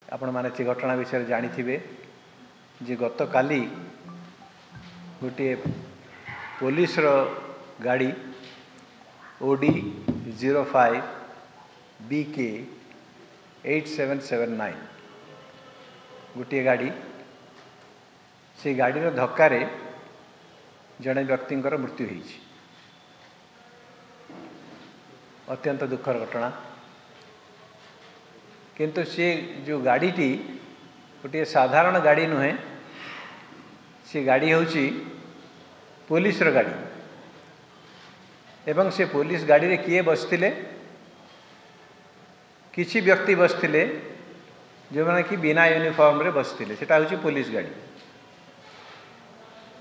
आपण माने से घटना विषय जानी थे जे गत काली गोटे पुलिस गाड़ी ओडी 05 BK 8779 गोटे गाड़ी से गाड़ी धक्का जड़े व्यक्ति मृत्यु होती अत्यंत दुखर घटना किंतु से जो गाड़ीटी गोटे साधारण गाड़ी नुहे से गाड़ी होची पुलिस गाड़ी एवं से पुलिस गाड़ी रे किए बसथिले किछि व्यक्ति बसथिले जो माने कि बिना यूनिफॉर्म रे बसथिले सेटा होची पुलिस गाड़ी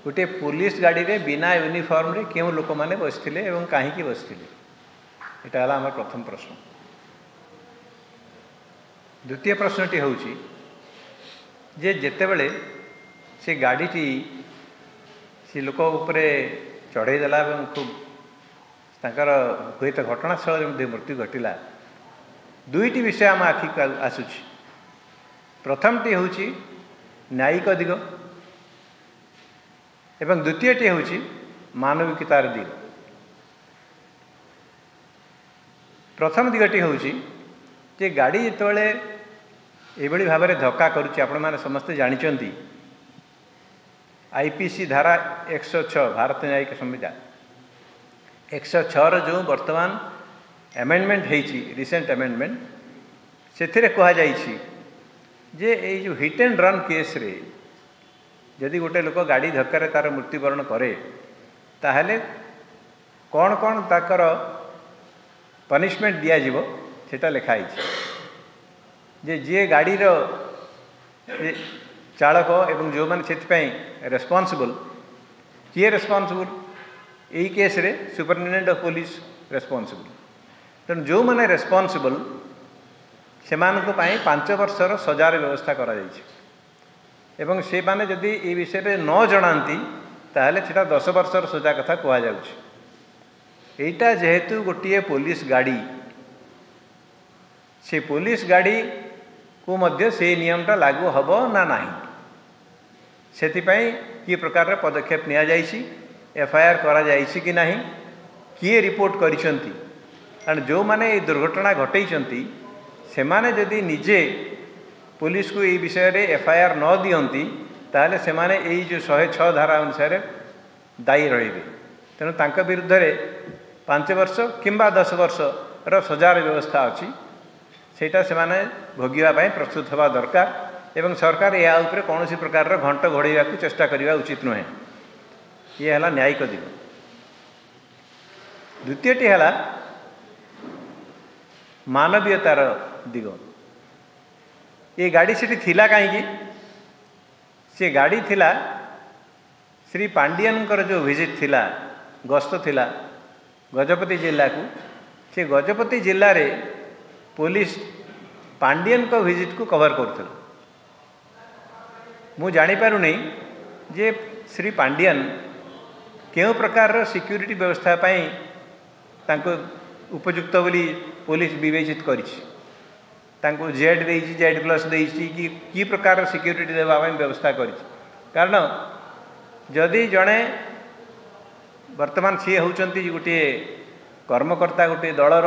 गोटे पुलिस गाड़ी रे बिना यूनिफॉर्म रे केउ लोक माने बसथिले एवं काहे की बसथिले एटा हला हमर प्रथम प्रश्न। द्वितीय प्रश्नटी होची जे जेतेबेले से गाड़ीटी से लोक उपरे चढ़ई देला एवं खूब तांकर हुएत घटनास्थल मृत्यु घटिला दुईटी विषय आम आखि आसुची। प्रथमटी होची न्यायिक दिग एवं द्वितीयटी होची मानविकतार दिग। प्रथम दिगटी होची जे गाड़ी जितेबाला एभली भाव में धक्का करुच्ची आपण मैंने समस्ते जानी IPC धारा 106 भारत न्यायिक संविधान 106 जो वर्तमान एमेंडमेंट होती रिसेंट एमेंडमेंट से कह जे ये जो हिट एंड रन केस रे जदि गोटे लोक गाड़ी धक्का तार मृत्युवरण करे ताहले कौन कौन ताकर पनिशमेंट दिज्व सेटा लिखाई जे जी गाड़ी चालक एवं जो मैंने से रेस्पॉन्सिबल किए रेस्पॉन्सिबल यही केस रे सुपरिटेंडेंट ऑफ पुलिस रेस्पॉन्सिबल तेणु जो मैंने रेस्पॉन्सिबल से 5 वर्षर सजार व्यवस्था करा एवं से माने जदि ये विषय में न जनाती ताहले सेटा 10 वर्षर सजा कथा कहुटा जेहेतु गोटे पुलिस गाड़ी से पुलिस गाड़ी को मध्य से नियमटा लागू हब ना नहीं से कि प्रकार पदक्षेप निया जाइछि FIR करा जाइछि कि नहीं किए रिपोर्ट करिसंती कारण जो माने ये दुर्घटना घटैचंती से माने जदि निजे पुलिस को ये विषय रे FIR न दियंती ताहले से माने ये जो 106 धारा अनुसार दायी रहिबे तेणु तांका विरुद्ध रे 5 वर्ष किंबा 10 वर्ष रो सजार व्यवस्था अछि सेटा से माने भोगिबा पई प्रस्तुत हवा दरकार एवं सरकार या उपरे कौन सी प्रकार घंट घोड़ाइवा चेष्टा करने उचित नुहे ये है न्यायिक दिग। द्वितीयटी है मानवीयतार दिग। ये गाड़ी से थिला कहीं से गाड़ी थिला श्री पांडियन जो विजिट थिला गस्त थिला गजपति जिला को से गजपति जिले रे पुलिस पांडियन को विजिट को कवर करथिला मु जानी पारु नहीं जे श्री पांडियन केउ प्रकार सिक्यूरिटी व्यवस्था पाई तांको उपयुक्त बोली पुलिस विवेचित करिछि तांको जेड देइछि जेड+ देइछि कि प्रकार सिक्यूरिटी देवा पाई व्यवस्था करिछि कारण जदि जड़े वर्तमान सी होउचंती गोटे कर्मकर्ता गोटे दलर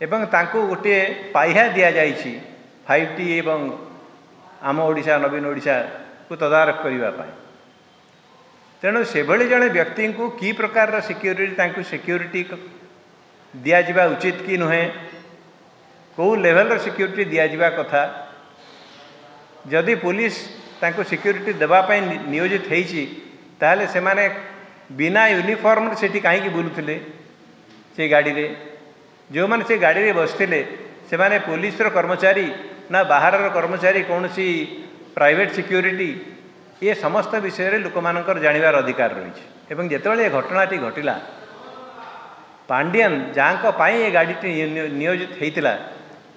एवं तांको गोटे पाइहा दिया जाइछि 5T एवं आम ओडिशा नवीन ओडिशा को तदारख करने तेणु से भली जड़े व्यक्ति को कि प्रकार सिक्यूरिटी दिज्वा उचित कि नुहे कौ लेवल सिक्यूरिटी दिज्वा कथा जदि पुलिस तांको सिक्यूरिटी देवाई नियोजित होती ताहले से माने बिना यूनिफॉर्म से कहीं बुलूले से गाड़ी रे जो मैंने से गाड़ी रे बसते से माने पुलिस कर्मचारी ना बाहर कर्मचारी कौन सी प्राइवेट सिक्यूरिटी ये समस्त विषय रे लोक मानकर जानिबार अधिकार रही एवं जितेबाला घटनाटी घटिला पांडियन जहाँ पाई ये गाड़ी नियोजित होता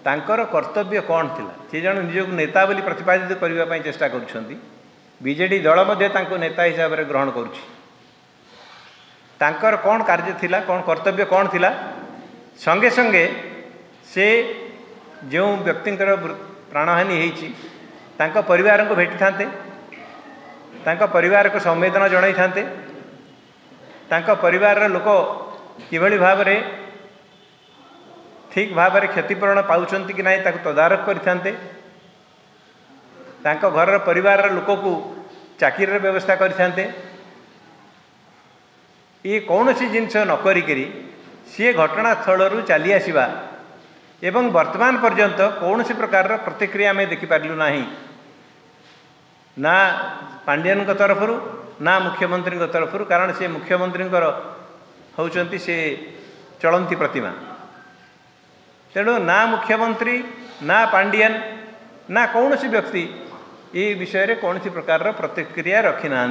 तांकर कर्तव्य कौन थिला से जन निज नेता बोली प्रतिपादित करने चेष्टा करुछंती बीजेडी दल मध्य तांको नेता हिसाब से ग्रहण करुछि तांकर कौन कार्य थिला कौन कर्तव्य कौन थिला संगे संगे से जो व्यक्तिंकर प्राणहानि होईछि तांको परिवार को भेटी थांते तांको परिवार को संवेदना जणाई थांते तांको परिवार लोक किभली भाव रे ठीक भाव रे क्षतिपूरण पाउछंती कि नहीं ताको तदारक करिथांते तांको घर परिवार लोक को चाकरी व्यवस्था करिथांते ये कौन सी जिनस न करी सी घटनास्थल चली आसवा एवं वर्तमान पर्यंत कौन सी प्रकार प्रतिक्रिया आम देखिपारू ना ना पांडियन तरफ ना मुख्यमंत्री तरफ कारण से मुख्यमंत्री होउचंती से चलंती प्रतिमा तेणु ना मुख्यमंत्री ना पांडियन ना कौन सी व्यक्ति ये विषय रे कौन सी प्रकार प्रतिक्रिया रखी ना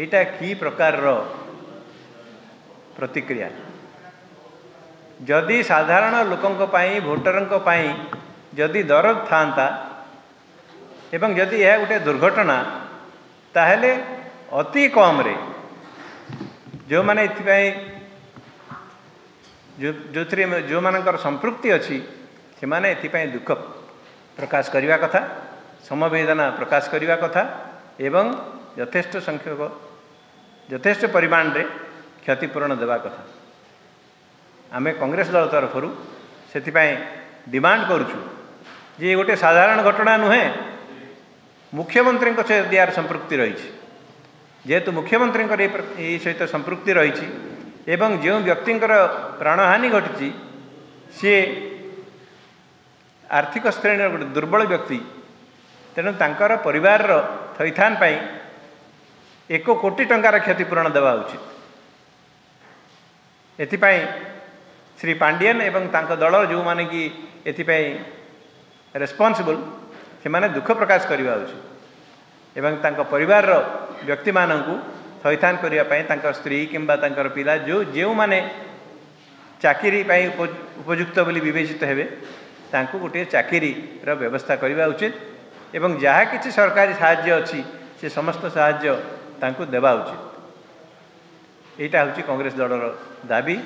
एटा की प्रकार प्रतिक्रिया जदि साधारण लोकंक पाई भोटरंक पाई जदि दरद थांता एवं जदि यह गोटे दुर्घटना ताहले अति कम रे जो माने जो जो मानकर संपृक्ति अच्छी से माने दुख प्रकाश करने कथा समवेदना प्रकाश करने कथा एवं यथेष्ट संख्यक यथेष्ट परिमाण रे क्षतिपूरण देवा कथा आमे कांग्रेस दल तरफ से डिमांड करुचु जे गोटे साधारण घटना नुहे मुख्यमंत्री सहित यार संपृक्ति रही जेहेतु मुख्यमंत्री सहित संपृक्ति रही एवं जो व्यक्तिंकर प्राणहानि घटी सी आर्थिक श्रेणी गोटे दुर्बल व्यक्ति तेणु तांकर परिवार थैथान पाई 1 कोटी टंकार क्षतिपूरण देवा उचित एथिपाई श्री पांडियन एवं तांको दल जो माने कि एथिपाई रेस्पॉन्सिबल से माने दुख प्रकाश करवा उचित एवं तांको परिवार व्यक्ति माननकु थैथान करने पाई तांको स्त्री किंबा तांकर पिला जो जो माने चाकरी पाई उपयुक्त बोली विवेचित हेबे तांको गोटे चाकरी रो व्यवस्था करवा उचित एवं जहाँ किसी सरकारी साहाय्य अच्छी से समस्त साहाय्य तांको देवा उचित एटा हूँ कांग्रेस दलर दाबी।